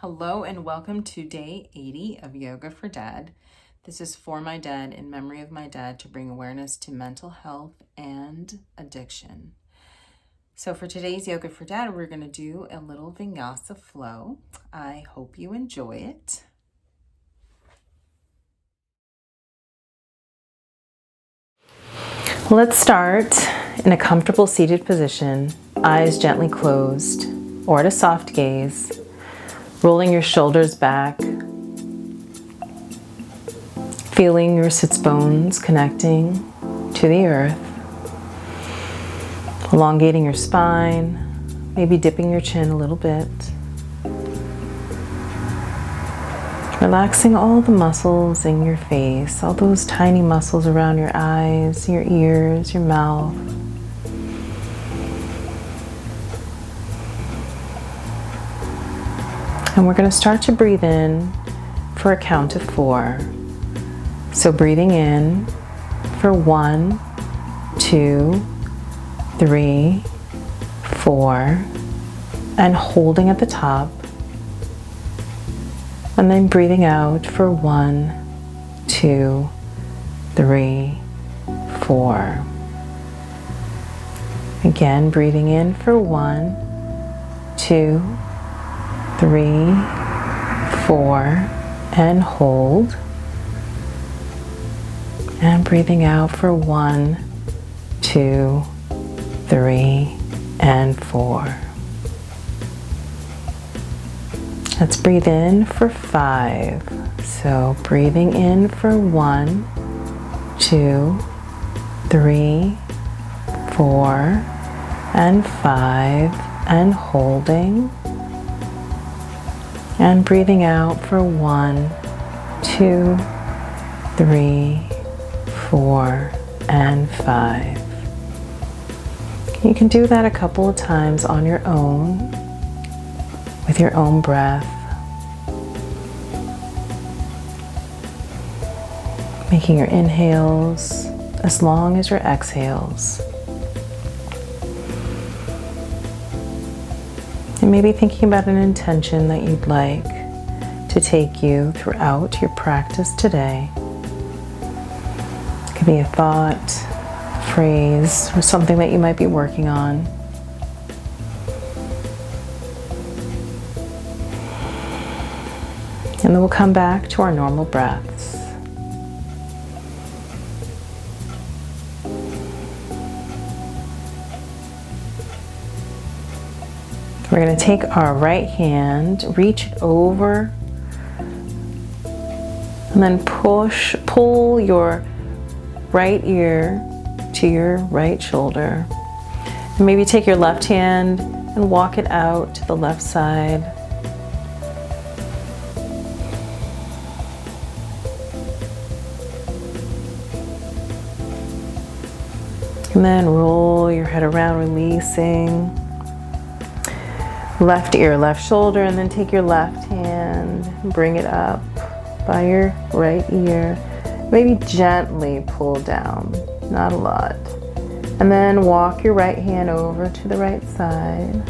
Hello and welcome to day 80 of Yoga for Dad. This is for my dad, in memory of my dad, to bring awareness to mental health and addiction. So for today's Yoga for Dad, we're going to do a little Vinyasa flow. I hope you enjoy it. Let's start in a comfortable seated position, eyes gently closed or at a soft gaze. Rolling your shoulders back, feeling your sits bones connecting to the earth, elongating your spine, maybe dipping your chin a little bit, relaxing all the muscles in your face, all those tiny muscles around your eyes, your ears, your mouth. And we're going to start to breathe in for a count of 4. So breathing in for 1, 2, 3, 4, and holding at the top. And then breathing out for 1, 2, 3, 4. Again, breathing in for 1, 2, 3, 4, and hold. And breathing out for 1, 2, 3, and 4. Let's breathe in for 5. So breathing in for 1, 2, 3, 4, and 5, and holding. And breathing out for 1, 2, 3, 4, and 5. You can do that a couple of times on your own, with your own breath. Making your inhales as long as your exhales. And maybe thinking about an intention that you'd like to take you throughout your practice today. It could be a thought, phrase, or something that you might be working on. And then we'll come back to our normal breaths. We're going to take our right hand, reach it over, and then pull your right ear to your right shoulder. And maybe take your left hand and walk it out to the left side. And then roll your head around, releasing. Left ear, left shoulder, and then take your left hand and bring it up by your right ear. Maybe gently pull down, not a lot. And then walk your right hand over to the right side.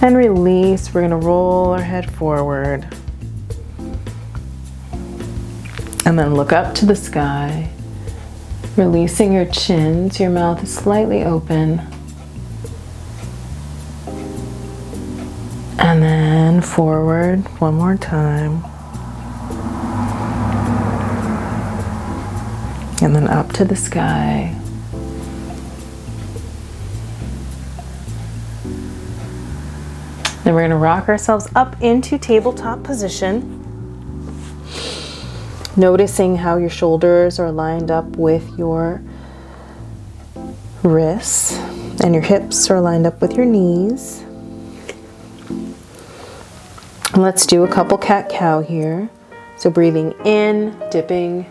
And release. We're going to roll our head forward. And then look up to the sky, releasing your chin so your mouth is slightly open. And then forward one more time. And then up to the sky. Then we're going to rock ourselves up into tabletop position. Noticing how your shoulders are lined up with your wrists and your hips are lined up with your knees. And let's do a couple cat-cow here. So breathing in, dipping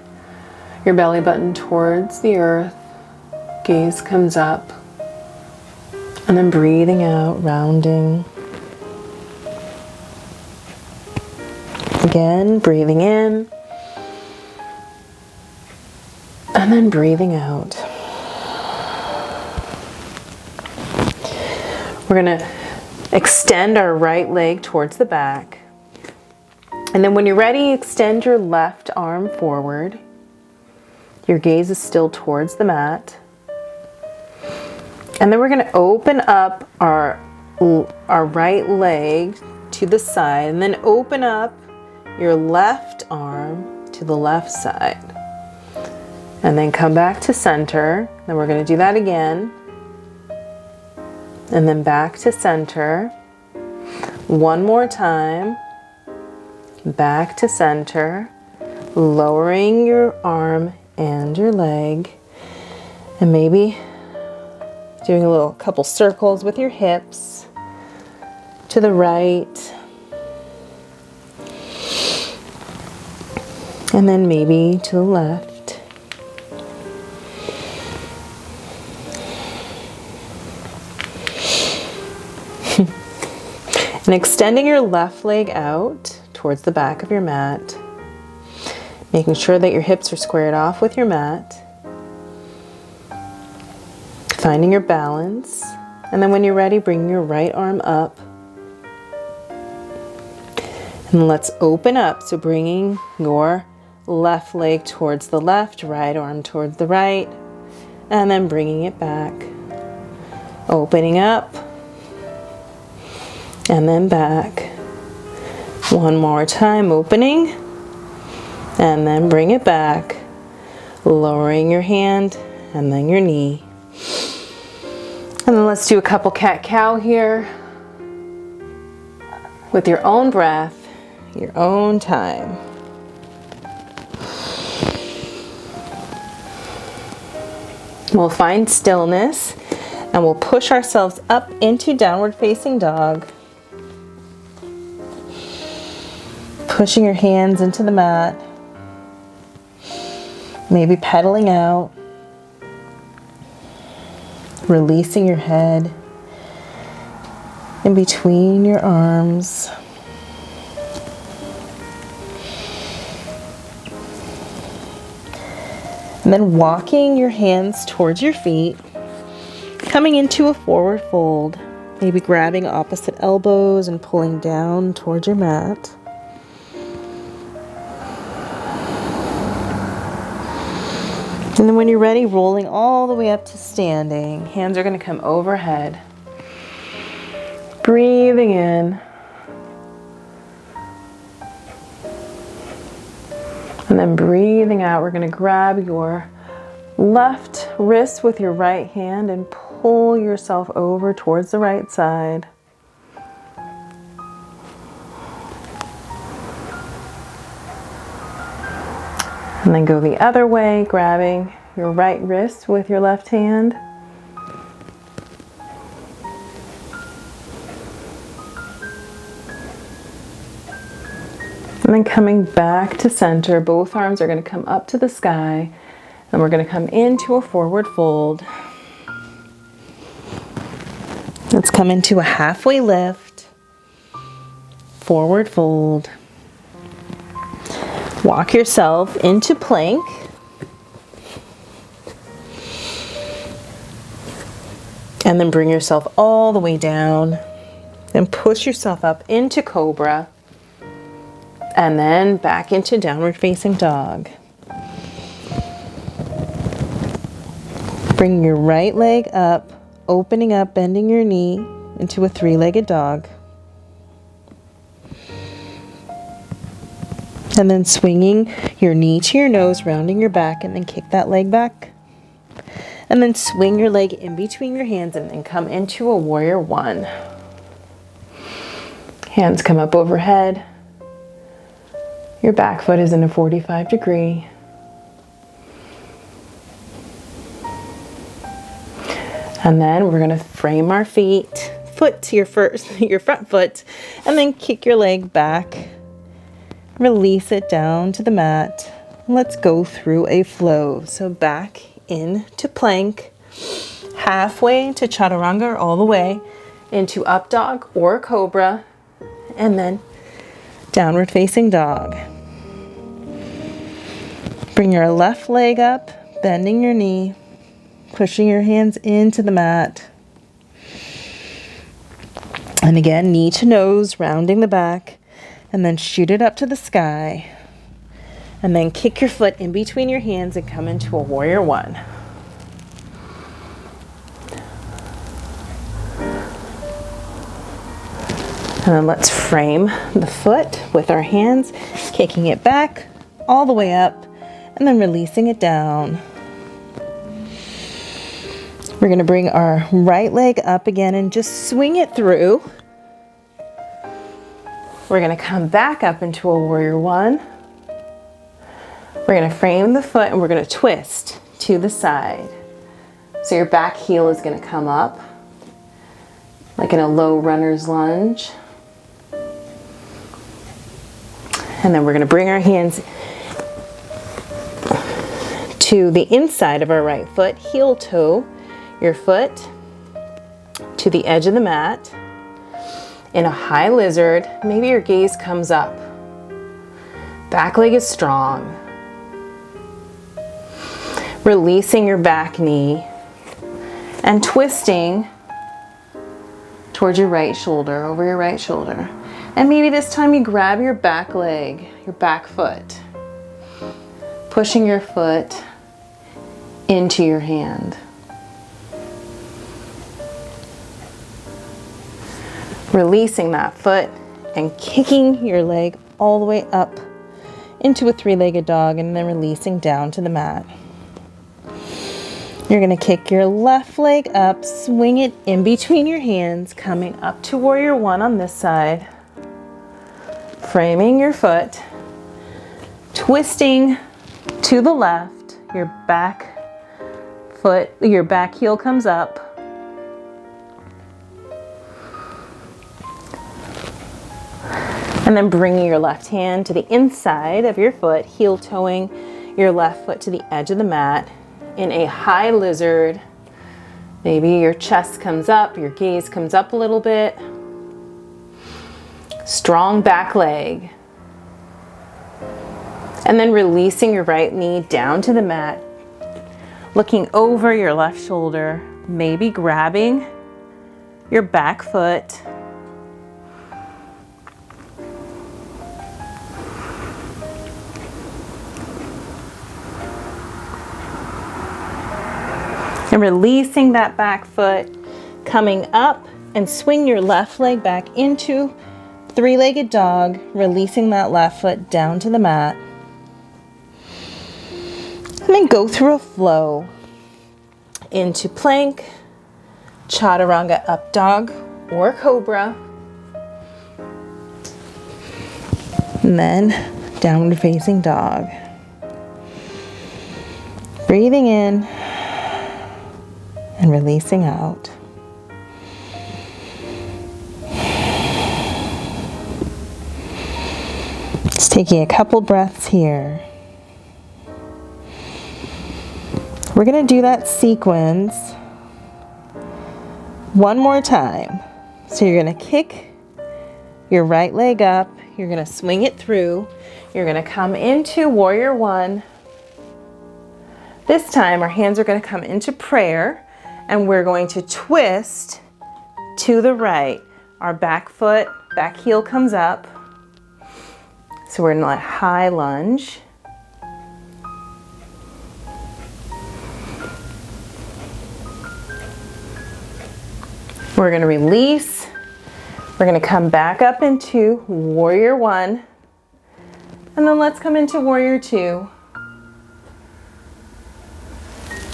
your belly button towards the earth, gaze comes up, and then breathing out, rounding. Again, breathing in. And then breathing out. We're going to extend our right leg towards the back. And then when you're ready, extend your left arm forward. Your gaze is still towards the mat. And then we're going to open up our right leg to the side, and then open up your left arm to the left side. And then come back to center. Then we're going to do that again. And then back to center. One more time. Back to center. Lowering your arm and your leg. And maybe doing a couple circles with your hips to the right. And then maybe to the left. And extending your left leg out towards the back of your mat, making sure that your hips are squared off with your mat, finding your balance, and then when you're ready, bring your right arm up. And let's open up, so bringing your left leg towards the left, right arm towards the right, and then bringing it back, opening up, and then back. One more time, opening, and then bring it back, lowering your hand and then your knee. And then let's do a couple cat-cow here with your own breath, your own time. We'll find stillness and we'll push ourselves up into downward facing dog. Pushing your hands into the mat, maybe pedaling out, releasing your head in between your arms. And then walking your hands towards your feet, coming into a forward fold, maybe grabbing opposite elbows and pulling down towards your mat. And then when you're ready, rolling all the way up to standing. Hands are going to come overhead. Breathing in. And then breathing out, we're going to grab your left wrist with your right hand and pull yourself over towards the right side. And then go the other way, grabbing your right wrist with your left hand. And then coming back to center, both arms are going to come up to the sky, and we're going to come into a forward fold. Let's come into a halfway lift, forward fold. Walk yourself into plank. And then bring yourself all the way down. Then push yourself up into cobra. And then back into downward facing dog. Bring your right leg up, opening up, bending your knee into a three-legged dog. And then swinging your knee to your nose, rounding your back, and then kick that leg back. And then swing your leg in between your hands and then come into a warrior one. Hands come up overhead. Your back foot is in a 45 degree. And then we're going to frame our feet, foot to your front foot, and then kick your leg back. Release it down to the mat. Let's go through a flow. So back into plank, halfway to chaturanga, or all the way into up dog or cobra, and then downward facing dog. Bring your left leg up, bending your knee, pushing your hands into the mat. And again, knee to nose, rounding the back, and then shoot it up to the sky. And then kick your foot in between your hands and come into a warrior one. And then let's frame the foot with our hands, kicking it back all the way up, and then releasing it down. We're going to bring our right leg up again and just swing it through. We're going to come back up into a warrior one. We're going to frame the foot and we're going to twist to the side. So your back heel is going to come up like in a low runner's lunge. And then we're going to bring our hands to the inside of our right foot, heel toe your foot to the edge of the mat in a high lizard. Maybe your gaze comes up. Back leg is strong. Releasing your back knee and twisting towards your right shoulder, over your right shoulder. And maybe this time you grab your back leg, your back foot, pushing your foot into your hand. Releasing that foot and kicking your leg all the way up into a three-legged dog and then releasing down to the mat. You're going to kick your left leg up, swing it in between your hands, coming up to warrior one on this side. Framing your foot, twisting to the left, your back foot, your back heel comes up. And then bringing your left hand to the inside of your foot, heel toeing your left foot to the edge of the mat in a high lizard. Maybe your chest comes up, your gaze comes up a little bit. Strong back leg. And then releasing your right knee down to the mat, looking over your left shoulder, maybe grabbing your back foot. And releasing that back foot, coming up and swing your left leg back into three-legged dog, releasing that left foot down to the mat. And then go through a flow into plank, chaturanga up dog or cobra. And then downward facing dog. Breathing in and releasing out. Just taking a couple breaths here. We're going to do that sequence one more time. So you're going to kick your right leg up, you're going to swing it through, you're going to come into warrior one. This time our hands are going to come into prayer and we're going to twist to the right. Our back foot, back heel comes up. So we're in a high lunge. We're going to release. We're going to come back up into warrior one. And then let's come into warrior two.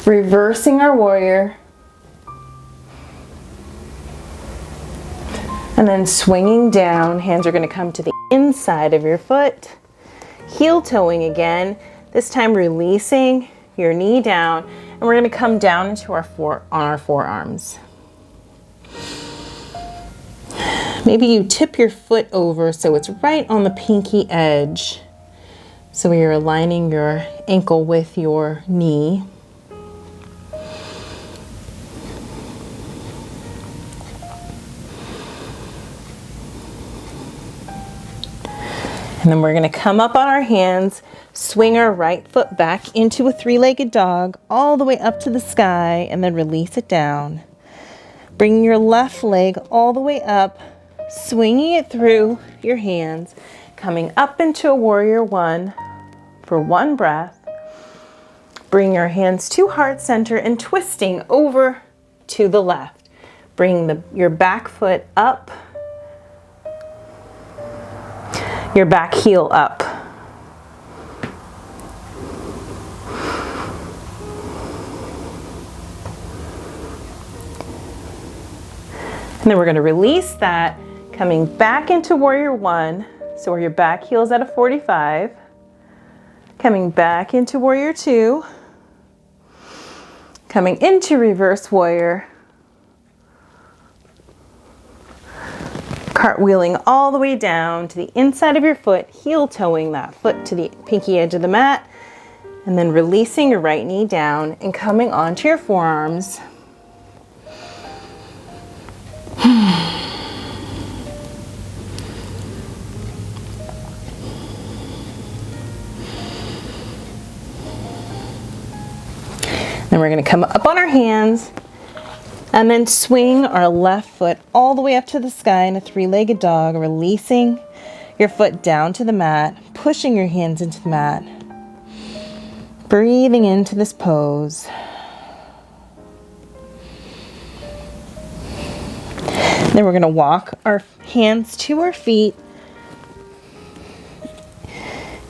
Reversing our warrior. And then swinging down, hands are going to come to the inside of your foot. Heel toeing again, this time releasing your knee down, and we're going to come down into our forearms. Maybe you tip your foot over so it's right on the pinky edge. So you're aligning your ankle with your knee. And then we're going to come up on our hands, Swing our right foot back into a three-legged dog all the way up to the sky and then release it down. Bring your left leg all the way up, swinging it through your hands, coming up into a warrior one for one breath. Bring your hands to heart center and twisting over to the left. Bring your back foot up, your back heel up. And then we're going to release that, coming back into warrior one. So where your back heel is at a 45. Coming back into warrior two. Coming into reverse warrior. Cartwheeling all the way down to the inside of your foot, heel toeing that foot to the pinky edge of the mat. And then releasing your right knee down and coming onto your forearms. Then we're going to come up on our hands and then swing our left foot all the way up to the sky in a three-legged dog, releasing your foot down to the mat, pushing your hands into the mat, breathing into this pose. Then we're going to walk our hands to our feet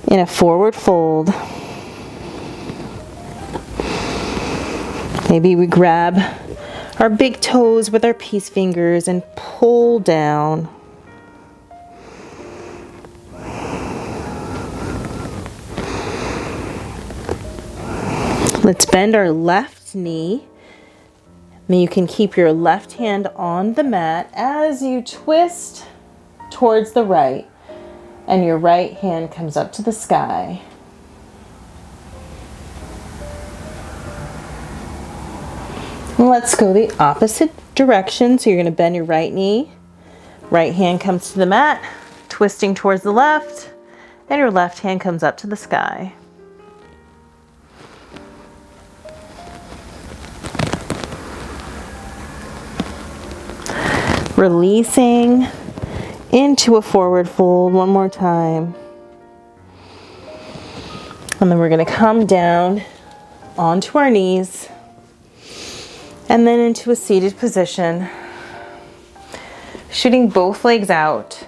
in a forward fold. Maybe we grab our big toes with our peace fingers and pull down. Let's bend our left knee. Then you can keep your left hand on the mat as you twist towards the right, and your right hand comes up to the sky. Let's go the opposite direction. So you're going to bend your right knee. Right hand comes to the mat, twisting towards the left, and your left hand comes up to the sky. Releasing into a forward fold one more time. And then we're going to come down onto our knees. And then into a seated position, shooting both legs out.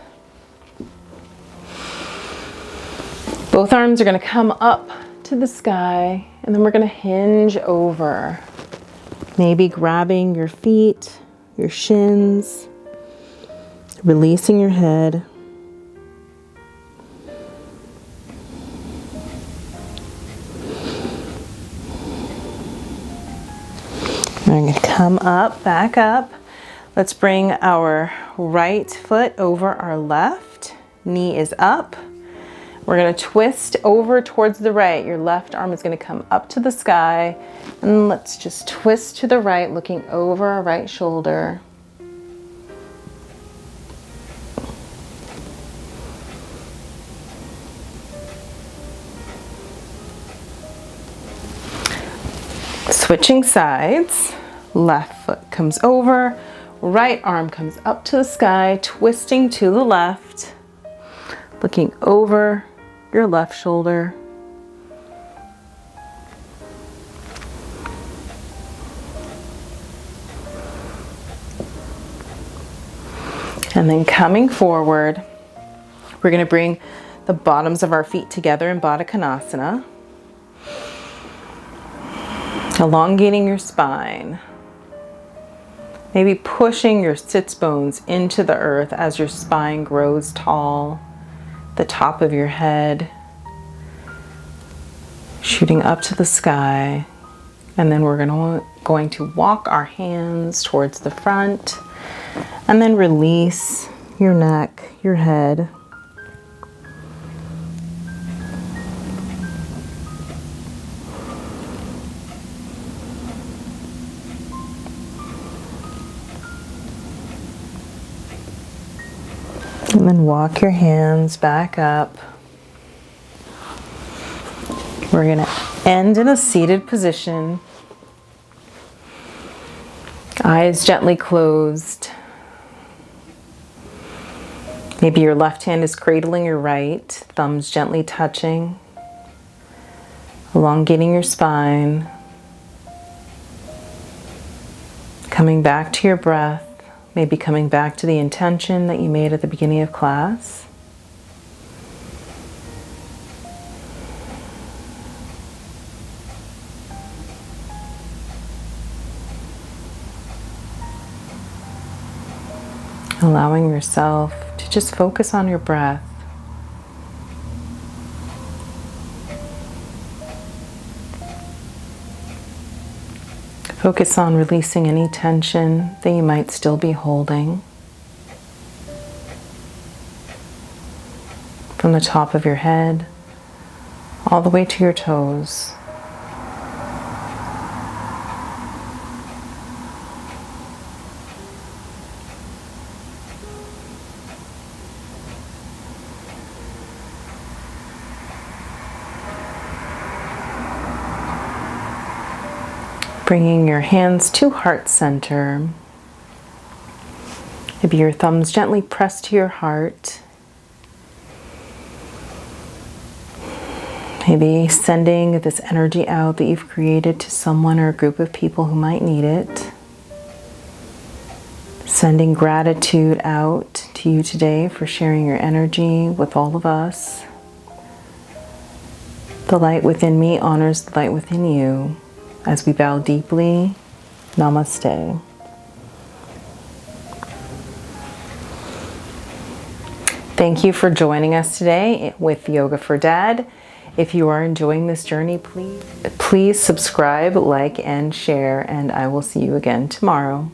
Both arms are going to come up to the sky, and then we're going to hinge over. Maybe grabbing your feet, your shins, releasing your head. We're going to come up, back up. Let's bring our right foot over our left. Knee is up. We're going to twist over towards the right. Your left arm is going to come up to the sky. And let's just twist to the right, looking over our right shoulder. Switching sides. Left foot comes over, right arm comes up to the sky, twisting to the left, looking over your left shoulder. And then coming forward, we're going to bring the bottoms of our feet together in Badakanasana, elongating your spine. Maybe pushing your sits bones into the earth as your spine grows tall, the top of your head shooting up to the sky. And then we're going to walk our hands towards the front and then release your neck, your head. And then walk your hands back up. We're going to end in a seated position. Eyes gently closed. Maybe your left hand is cradling your right, thumbs gently touching, elongating your spine. Coming back to your breath, maybe coming back to the intention that you made at the beginning of class. Allowing yourself to just focus on your breath. Focus on releasing any tension that you might still be holding. From the top of your head, all the way to your toes. Bringing your hands to heart center. Maybe your thumbs gently pressed to your heart. Maybe sending this energy out that you've created to someone or a group of people who might need it. Sending gratitude out to you today for sharing your energy with all of us. The light within me honors the light within you. As we bow deeply, namaste. Thank you for joining us today with Yoga for Dad. If you are enjoying this journey, please subscribe, like, and share, and I will see you again tomorrow.